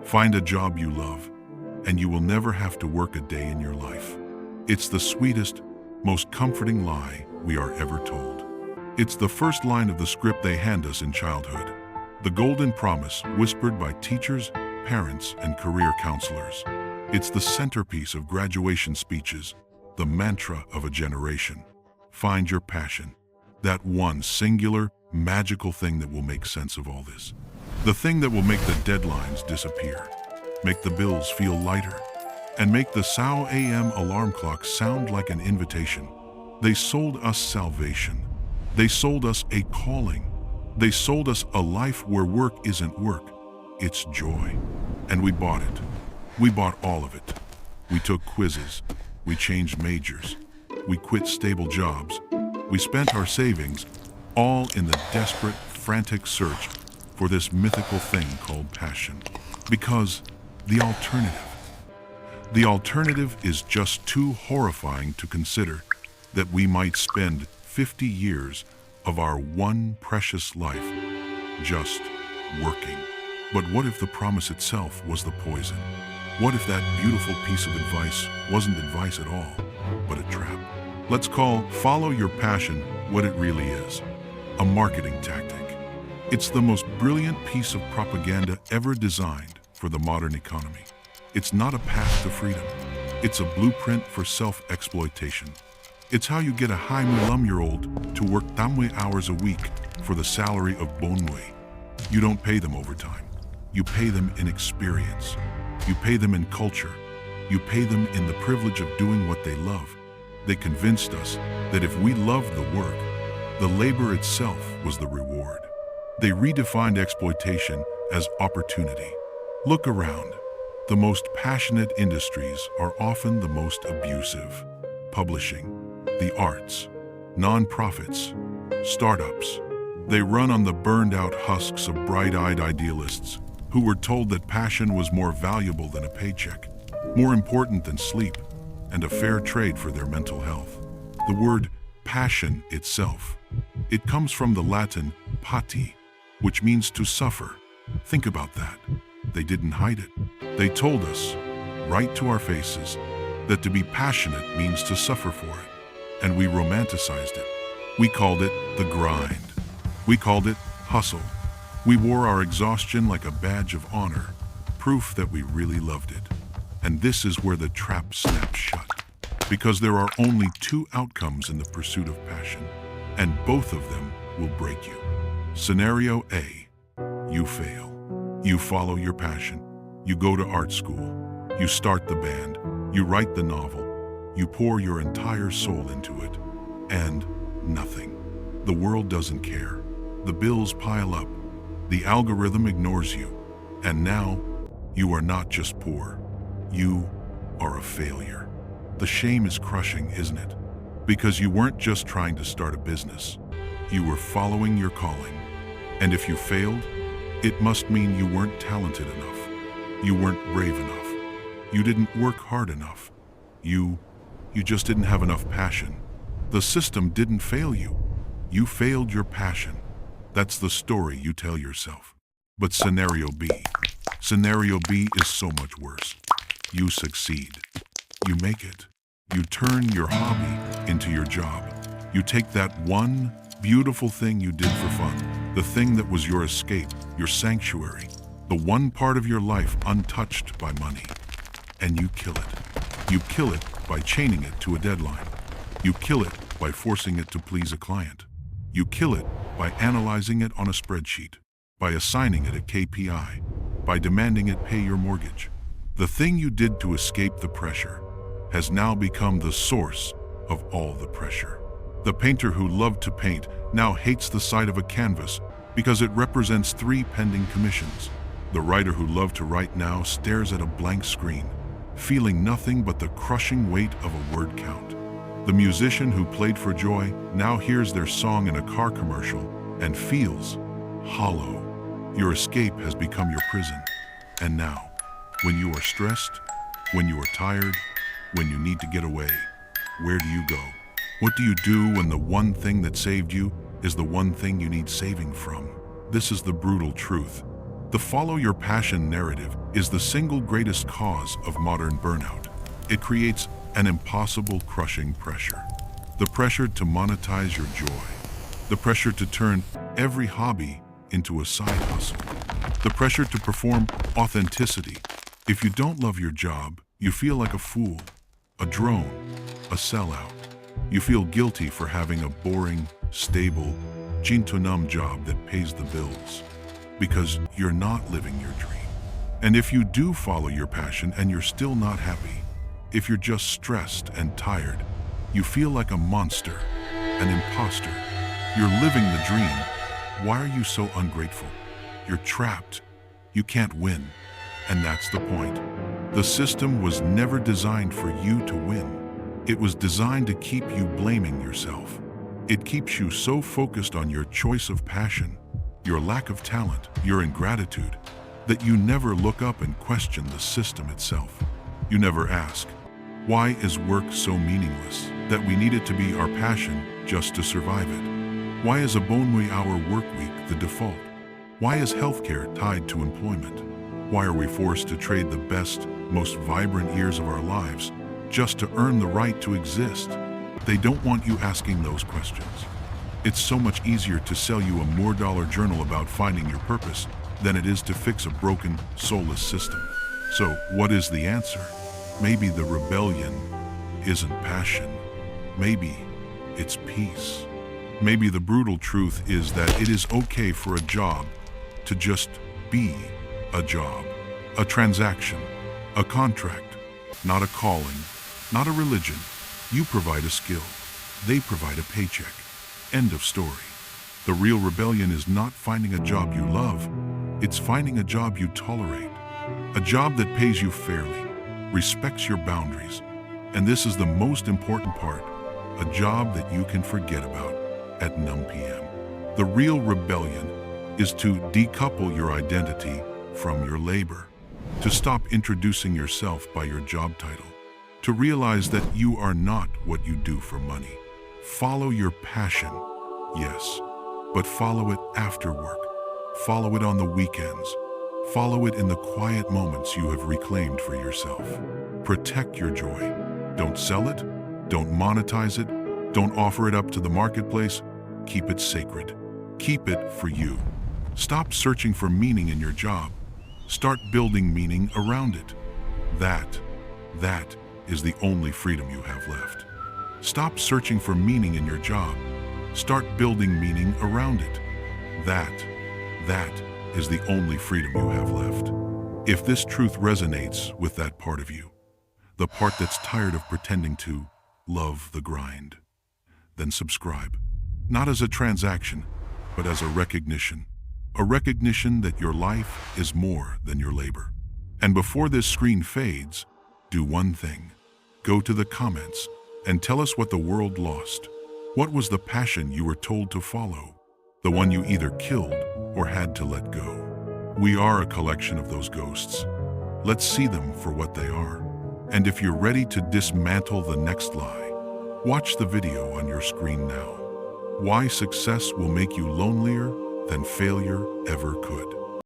Find a job you love, and you will never have to work a day in your life. It's the sweetest, most comforting lie we are ever told. It's the first line of the script they hand us in childhood. The golden promise whispered by teachers, parents, and career counselors. It's the centerpiece of graduation speeches, the mantra of a generation. Find your passion. That one singular, magical thing that will make sense of all this. The thing that will make the deadlines disappear, make the bills feel lighter, and make the SAO AM alarm clock sound like an invitation. They sold us salvation. They sold us a calling. They sold us a life where work isn't work, it's joy. And we bought it. We bought all of it. We took quizzes. We changed majors. We quit stable jobs. We spent our savings, all in the desperate, frantic search for this mythical thing called passion. Because the alternative is just too horrifying to consider, that we might spend 50 years of our one precious life just working. But what if the promise itself was the poison? What if that beautiful piece of advice wasn't advice at all, but a trap? Let's call follow your passion what it really is, a marketing tactic. It's the most brilliant piece of propaganda ever designed for the modern economy. It's not a path to freedom. It's a blueprint for self-exploitation. It's how you get a high milum-year-old to work 30 hours a week for the salary of bonway. You don't pay them overtime. You pay them in experience. You pay them in culture. You pay them in the privilege of doing what they love. They convinced us that if we loved the work, the labor itself was the reward. They redefined exploitation as opportunity. Look around. The most passionate industries are often the most abusive. Publishing, the arts, nonprofits, startups. They run on the burned-out husks of bright-eyed idealists who were told that passion was more valuable than a paycheck, more important than sleep, and a fair trade for their mental health. The word passion itself, it comes from the Latin pati, which means to suffer. Think about that. They didn't hide it. They told us, right to our faces, that to be passionate means to suffer for it. And we romanticized it. We called it the grind. We called it hustle. We wore our exhaustion like a badge of honor, proof that we really loved it. And this is where the trap snaps shut. Because there are only two outcomes in the pursuit of passion, and both of them will break you. Scenario A, you fail. You follow your passion. You go to art school. You start the band. You write the novel. You pour your entire soul into it. And nothing. The world doesn't care. The bills pile up. The algorithm ignores you. And now, you are not just poor. You are a failure. The shame is crushing, isn't it? Because you weren't just trying to start a business. You were following your calling. And if you failed, it must mean you weren't talented enough. You weren't brave enough. You didn't work hard enough. You just didn't have enough passion. The system didn't fail you. You failed your passion. That's the story you tell yourself. But scenario B. Scenario B is so much worse. You succeed. You make it. You turn your hobby into your job. You take that one beautiful thing you did for fun, the thing that was your escape, your sanctuary, the one part of your life untouched by money, and you kill it. You kill it by chaining it to a deadline. You kill it by forcing it to please a client. You kill it by analyzing it on a spreadsheet, by assigning it a KPI, by demanding it pay your mortgage. The thing you did to escape the pressure has now become the source of all the pressure. The painter who loved to paint now hates the sight of a canvas because it represents 3 pending commissions. The writer who loved to write now stares at a blank screen, feeling nothing but the crushing weight of a word count. The musician who played for joy now hears their song in a car commercial and feels hollow. Your escape has become your prison. And now, when you are stressed, when you are tired, when you need to get away, where do you go? What do you do when the one thing that saved you is the one thing you need saving from? This is the brutal truth. The follow your passion narrative is the single greatest cause of modern burnout. It creates an impossible crushing pressure. The pressure to monetize your joy. The pressure to turn every hobby into a side hustle. The pressure to perform authenticity. If you don't love your job, you feel like a fool, a drone, a sellout. You feel guilty for having a boring, stable, chin-to-numb job that pays the bills, because you're not living your dream. And if you do follow your passion and you're still not happy, if you're just stressed and tired, you feel like a monster, an imposter. You're living the dream. Why are you so ungrateful? You're trapped. You can't win. And that's the point. The system was never designed for you to win. It was designed to keep you blaming yourself. It keeps you so focused on your choice of passion, your lack of talent, your ingratitude, that you never look up and question the system itself. You never ask, why is work so meaningless that we need it to be our passion just to survive it? Why is a bone-hour work week the default? Why is healthcare tied to employment? Why are we forced to trade the best, most vibrant years of our lives just to earn the right to exist? They don't want you asking those questions. It's so much easier to sell you a more dollar journal about finding your purpose than it is to fix a broken, soulless system. So, what is the answer? Maybe the rebellion isn't passion. Maybe it's peace. Maybe the brutal truth is that it is okay for a job to just be a job, a transaction, a contract, not a calling, not a religion. You provide a skill. They provide a paycheck. End of story. The real rebellion is not finding a job you love. It's finding a job you tolerate. A job that pays you fairly, respects your boundaries, and this is the most important part, a job that you can forget about at 9 p.m. The real rebellion is to decouple your identity from your labor, to stop introducing yourself by your job title, to realize that you are not what you do for money. Follow your passion, yes, but follow it after work. Follow it on the weekends. Follow it in the quiet moments you have reclaimed for yourself. Protect your joy. Don't sell it. Don't monetize it. Don't offer it up to the marketplace. Keep it sacred. Keep it for you. Stop searching for meaning in your job. Start building meaning around it. That is the only freedom you have left. Stop searching for meaning in your job. Start building meaning around it. That is the only freedom you have left. If this truth resonates with that part of you, the part that's tired of pretending to love the grind, then subscribe. Not as a transaction, but as a recognition that your life is more than your labor. And before this screen fades, do one thing. Go to the comments and tell us what the world lost. What was the passion you were told to follow? The one you either killed or had to let go. We are a collection of those ghosts. Let's see them for what they are. And if you're ready to dismantle the next lie, watch the video on your screen now. Why success will make you lonelier than failure ever could.